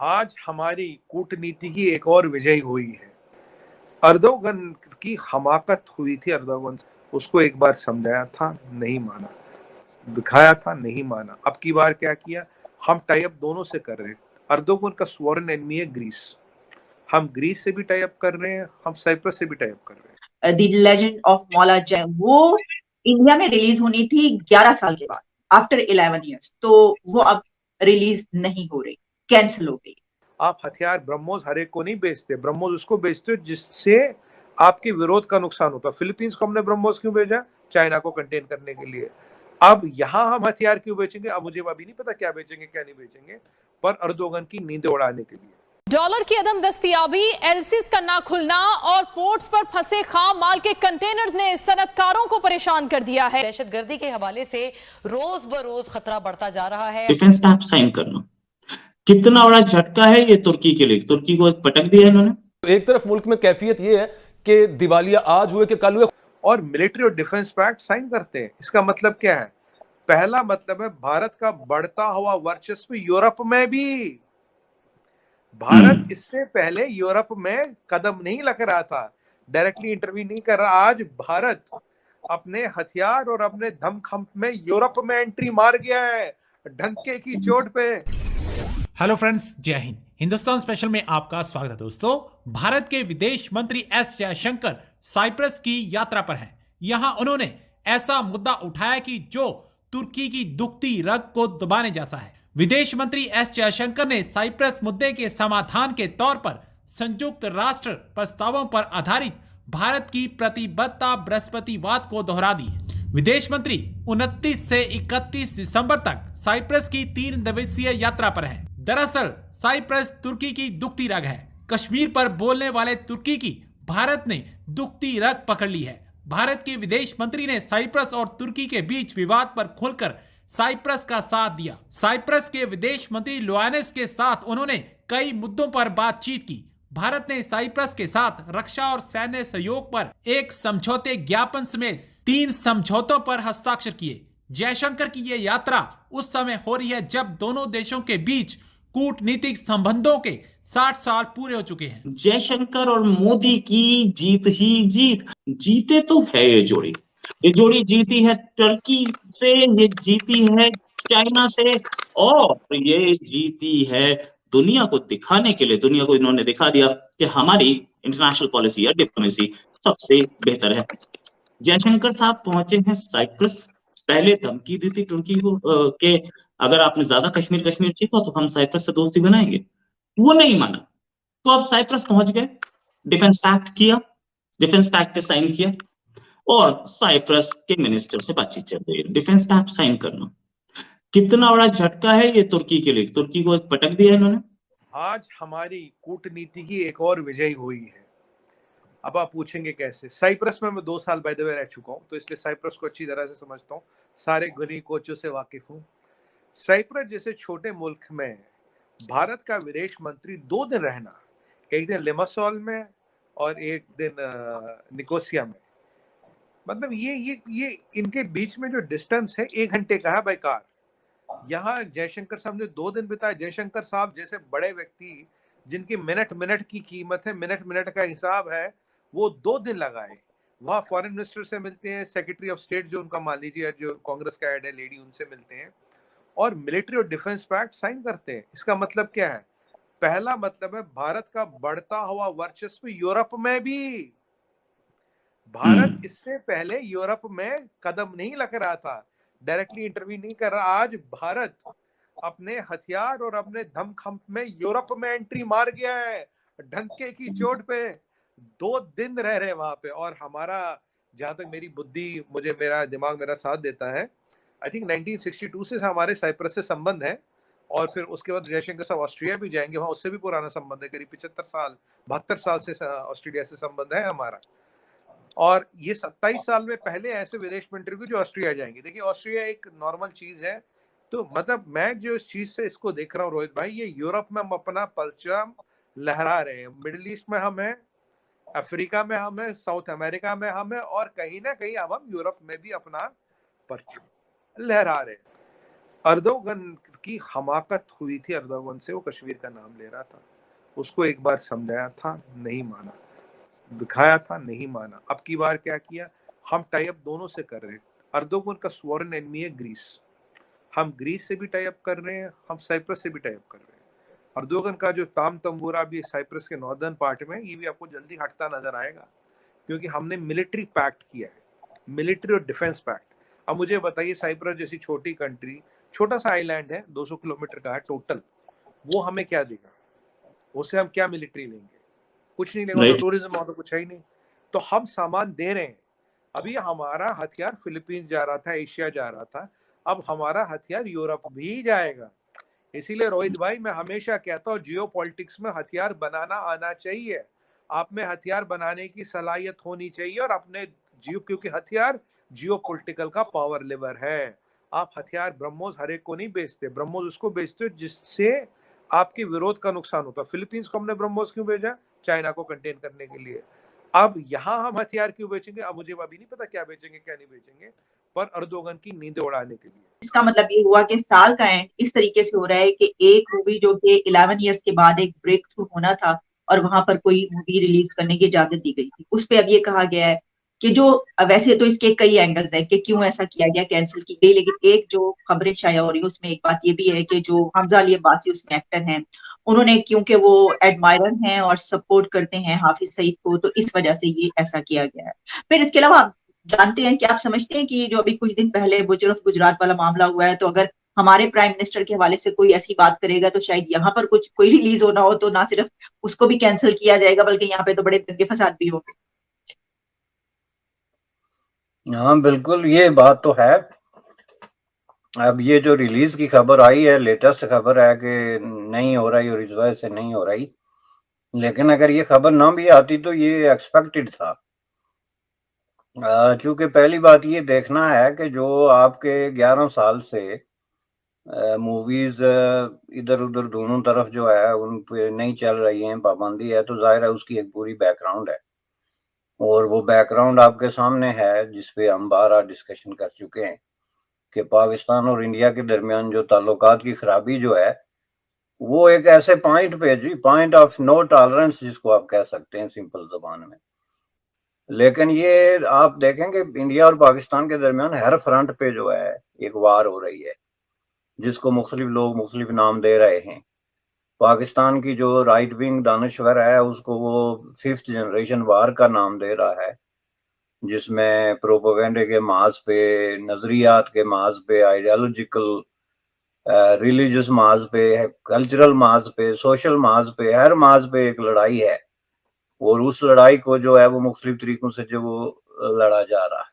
आज हमारी कूटनीति की एक और विजय हुई है। अर्दोगन की हमाकत हुई थी, अर्दोगन उसको एक बार समझाया था, नहीं माना, दिखाया था, नहीं माना। अब की बार क्या किया, हम टाई अप दोनों से कर रहे हैं। अर्दोगन का स्वॉरेन एनिमी है ग्रीस, हम ग्रीस से भी टाई अप कर रहे हैं, हम साइप्रस से भी टाई अप कर रहे हैं। द लेजेंड ऑफ मौला जंग वो इंडिया में रिलीज होनी थी 11 साल के बाद, आफ्टर 11 ईयर्स, तो वो अब रिलीज नहीं हो रही, कैंसिल हो गई। आप हथियार ब्रह्मोस हर एक को नहीं बेचते, ब्रह्मोस उसको बेचते हो जिससे आपके विरोध का नुकसान होता। फिलीपींस को हमने ब्रह्मोस क्यों भेजा, चाइना को कंटेन करने के लिए। अब यहाँ हम हथियार क्यों बेचेंगे, अब मुझे अभी नहीं पता क्या बेचेंगे क्या नहीं बेचेंगे, पर अर्दोगन की नींद उड़ाने के लिए। डॉलर की अदम दस्तियाबी, एलसीज का ना खुलना और पोर्ट्स पर फंसे खाम माल के कंटेनर्स ने सनतकारों को परेशान कर दिया है। दहशतगर्दी के हवाले से रोज बरोज खतरा बढ़ता जा रहा है। डिफेंस पैक्ट साइन करना कितना बड़ा झटका है ये तुर्की के लिए। तुर्की को पटक दिया इन्होंने। एक तरफ मुल्क में कैफियत ये है कि दिवालिया आज हुए कि कल हुए, और मिलिट्री और डिफेंस पैक्ट साइन करते हैं। इसका मतलब क्या है, पहला मतलब है भारत का बढ़ता हुआ वर्चस्व यूरोप में भी। भारत इससे पहले यूरोप में कदम नहीं लग रहा था, डायरेक्टली इंटरव्यू नहीं कर रहा। आज भारत अपने हथियार और अपने दमखम में यूरोप में एंट्री मार गया है, ढंके की चोट पे। हेलो फ्रेंड्स, जय हिंद। हिंदुस्तान स्पेशल में आपका स्वागत है। दोस्तों, भारत के विदेश मंत्री एस जयशंकर साइप्रस की यात्रा पर हैं। यहां उन्होंने ऐसा मुद्दा उठाया कि जो तुर्की की दुखती रग को दबाने जैसा है। विदेश मंत्री एस जयशंकर ने साइप्रस मुद्दे के समाधान के तौर पर संयुक्त राष्ट्र प्रस्तावों पर आधारित भारत की प्रतिबद्धता बृहस्पतिवाद को दोहरा दी है। विदेश मंत्री 29 से 31 दिसंबर तक साइप्रस की 3 दिवसीय यात्रा पर हैं। दरअसल साइप्रस तुर्की की दुखती रग है। कश्मीर पर बोलने वाले तुर्की की भारत ने दुखती रग पकड़ ली है। भारत के विदेश मंत्री ने साइप्रस और तुर्की के बीच विवाद पर खुलकर साइप्रस का साथ दिया। साइप्रस के विदेश मंत्री लोयानिस के साथ उन्होंने कई मुद्दों पर बातचीत की। भारत ने साइप्रस के साथ रक्षा और सैन्य सहयोग पर एक समझौते ज्ञापन समेत 3 समझौतों पर हस्ताक्षर किए। जयशंकर की यह यात्रा उस समय हो रही है जब दोनों देशों के बीच कूटनीतिक संबंधों के 60 साल पूरे हो चुके हैं। जयशंकर और मोदी की जीत ही जीत। जीते तो है ये जोड़ी जीती है टर्की से, ये जीती है चाइना से, और ये जीती है दुनिया को दिखाने के लिए। दुनिया को इन्होंने दिखा दिया कि हमारी इंटरनेशनल पॉलिसी या डिप्लोमेसी सबसे बेहतर है। जयशंकर साहब पहुंचे हैं साइप्रस। पहले धमकी दी थी तुर्की को कि अगर आपने ज्यादा कश्मीर छीना तो हम साइप्रस से दोस्ती बनाएंगे। वो नहीं माना, तो अब साइप्रस पहुंच गए, डिफेंस पैक्ट किया, डिफेंस पैक्ट पे साइन किया और साइप्रस के मिनिस्टर से बातचीत चल रही है। डिफेंस पैक्ट साइन करना कितना बड़ा झटका है ये तुर्की के लिए। तुर्की को पटक दिया इन्होंने। आज हमारी कूटनीति की एक और विजय हुई है। अब आप पूछेंगे कैसे। साइप्रस में मैं 2 साल बाय द वे रह चुका हूं, तो इसलिए साइप्रस को अच्छी तरह से समझता हूं, सारे गुनी कोचों से वाकिफ हूं। साइप्रस जैसे छोटे मुल्क में भारत का विदेश मंत्री 2 दिन रहना, एक दिन लिमासोल में और एक दिन निकोसिया में, मतलब ये इनके बीच में जो डिस्टेंस है 1 घंटे का है बाय कार। यहाँ जयशंकर साहब ने 2 दिन बिताए। जयशंकर साहब जैसे बड़े व्यक्ति जिनकी मिनट की कीमत है, मिनट का हिसाब है, वो 2 दिन लगाए। वहाँ फॉरेन मिनिस्टर से मिलते हैं, सेक्रेटरी ऑफ स्टेट जो उनका मान लीजिए जो कांग्रेस का हेड है लेडी, उनसे मिलते हैं, और मिलिट्री और डिफेंस पैक्ट साइन करते हैं। इसका मतलब क्या है, पहला मतलब है भारत का बढ़ता हुआ वर्चस्व यूरोप में भी। भारत इससे पहले यूरोप में कदम नहीं लग रहा था, डायरेक्टली इंटरव्यू नहीं कर रहा। आज भारत अपने हथियार और अपने दमखम में यूरोप में एंट्री मार गया है, ढंके की चोट पे। 2 दिन रह रहे वहां पे। और हमारा, जहां तक मेरी बुद्धि, मुझे मेरा दिमाग मेरा साथ देता है, आई थिंक 1962 से हमारे साइप्रस से संबंध है। और फिर उसके बाद जयशंकर साहब ऑस्ट्रिया भी जाएंगे, वहां उससे भी पुराना संबंध है, करीब 72 साल से ऑस्ट्रेलिया से संबंध है हमारा। और ये 27 साल में पहले ऐसे विदेश मंत्री को जो ऑस्ट्रिया जाएंगे। देखिए, ऑस्ट्रिया एक नॉर्मल चीज है, तो मतलब मैं जो इस चीज से इसको देख रहा हूँ रोहित भाई, ये यूरोप में हम अपना परचम लहरा रहे हैं, मिडिल ईस्ट में हम हैं, अफ्रीका में हम हैं, साउथ अमेरिका में हम हैं, और कहीं ना कहीं अब हम यूरोप में भी अपना परचम लहरा रहे हैं। अर्दोगन की हमाकत हुई थी अर्दोगन से, वो कश्मीर का नाम ले रहा था, उसको एक बार समझाया था, नहीं माना, दिखाया था, नहीं माना। अब की बार क्या किया, हम टाई अप दोनों से कर रहे हैं। अर्दोगन का स्वॉरेन एनिमी है ग्रीस, हम ग्रीस से भी टाई अप कर रहे हैं, हम साइप्रस से भी टाई अप कर रहे हैं। अर्दोगन का जो ताम तंबूरा भी साइप्रस के नॉर्दर्न पार्ट में, ये भी आपको जल्दी हटता नजर आएगा, क्योंकि हमने मिलिट्री पैक्ट किया है, मिलिट्री और डिफेंस पैक्ट। अब मुझे बताइए, साइप्रस जैसी छोटी कंट्री, छोटा सा आइलैंड है, 200 किलोमीटर का है टोटल, वो हमें क्या देगा, उससे हम क्या मिलिट्री लेंगे, कुछ नहीं लेगा, तो टूरिज्म वहां तो कुछ है ही नहीं। तो हम सामान दे रहे हैं। अभी हमारा हथियार फिलीपींस जा रहा था, एशिया जा रहा था, अब हमारा हथियार यूरोप भी जाएगा। इसीलिए रोहित भाई, मैं हमेशा कहता हूँ, जियो पॉलिटिक्स में हथियार बनाना आना चाहिए, आप में हथियार बनाने की सलाहियत होनी चाहिए, और अपने क्योंकि हथियार जियो पॉलिटिकल का पावर लेवर है। आप हथियार ब्रह्मोस हर एक को नहीं बेचते, ब्रह्मोस उसको बेचते हो जिससे आपके विरोध का नुकसान होता। फिलीपींस को हमने ब्रह्मोस क्यों भेजा, चाइना को कंटेन करने के लिए। अब यहाँ हम हथियार क्यों बेचेंगे, अब मुझे अभी नहीं पता क्या बेचेंगे क्या नहीं बेचेंगे, पर अर्दोगन की नींद उड़ाने के लिए। इसका मतलब ये हुआ कि साल का एंड इस तरीके से हो रहा है कि एक मूवी जो कि 11 इयर्स के बाद एक ब्रेक थ्रू होना था और वहां पर कोई मूवी रिलीज करने की इजाजत दी गई थी, उस पे अब ये कहा गया है कि जो, वैसे तो इसके कई एंगल्स है कि क्यों ऐसा किया गया, कैंसिल की गई, लेकिन एक जो खबरें शाया हो रही है उसमें एक बात ये भी है कि जो हमजा अली अब्बासी उसमें एक्टर हैं, उन्होंने, क्योंकि वो एडमायरर हैं और सपोर्ट करते हैं हाफिज सईद को, तो इस वजह से ये ऐसा किया गया है। फिर इसके अलावा आप जानते हैं कि, आप समझते हैं कि जो अभी कुछ दिन पहले बुजर ऑफ गुजरात वाला मामला हुआ है, तो अगर हमारे प्राइम मिनिस्टर के हवाले से कोई ऐसी बात करेगा तो शायद यहाँ पर कुछ कोई रिलीज होना हो तो ना सिर्फ उसको भी कैंसिल किया जाएगा, बल्कि यहाँ पे तो बड़े दंगे फसाद भी होंगे। हाँ बिल्कुल, ये बात तो है। अब ये जो रिलीज की खबर आई है, लेटेस्ट खबर है कि नहीं हो रही और इस वजह से नहीं हो रही, लेकिन अगर ये खबर ना भी आती तो ये एक्सपेक्टेड था। चूंकि पहली बात ये देखना है कि जो आपके 11 साल से मूवीज इधर उधर दोनों तरफ जो है उन पे नहीं चल रही हैं, पाबंदी है, तो जाहिर है उसकी एक पूरी बैकग्राउंड है, और वो बैकग्राउंड आपके सामने है जिसपे हम बारहा डिस्कशन कर चुके हैं कि पाकिस्तान और इंडिया के दरमियान जो ताल्लुकात की खराबी जो है, वो एक ऐसे पॉइंट पे जी, पॉइंट ऑफ नो टॉलरेंस जिसको आप कह सकते हैं सिंपल जबान में। लेकिन ये आप देखेंगे इंडिया और पाकिस्तान के दरमियान हर फ्रंट पे जो है एक वार हो रही है, जिसको मुख्तलिफ लोग मुख्तलिफ नाम दे रहे हैं। पाकिस्तान की जो राइट विंग दानश्वर है उसको वो 5th जनरेशन वार का नाम दे रहा है, जिसमें प्रोपेगेंडे के माज पे, नजरियात के माज पे, आइडियोलॉजिकल रिलीजियस माज पे, कल्चरल माज पे, सोशल माज पे, हर माज पे एक लड़ाई है, और उस लड़ाई को जो है वो मुख्तलिफ तरीकों से जो वो लड़ा जा रहा है।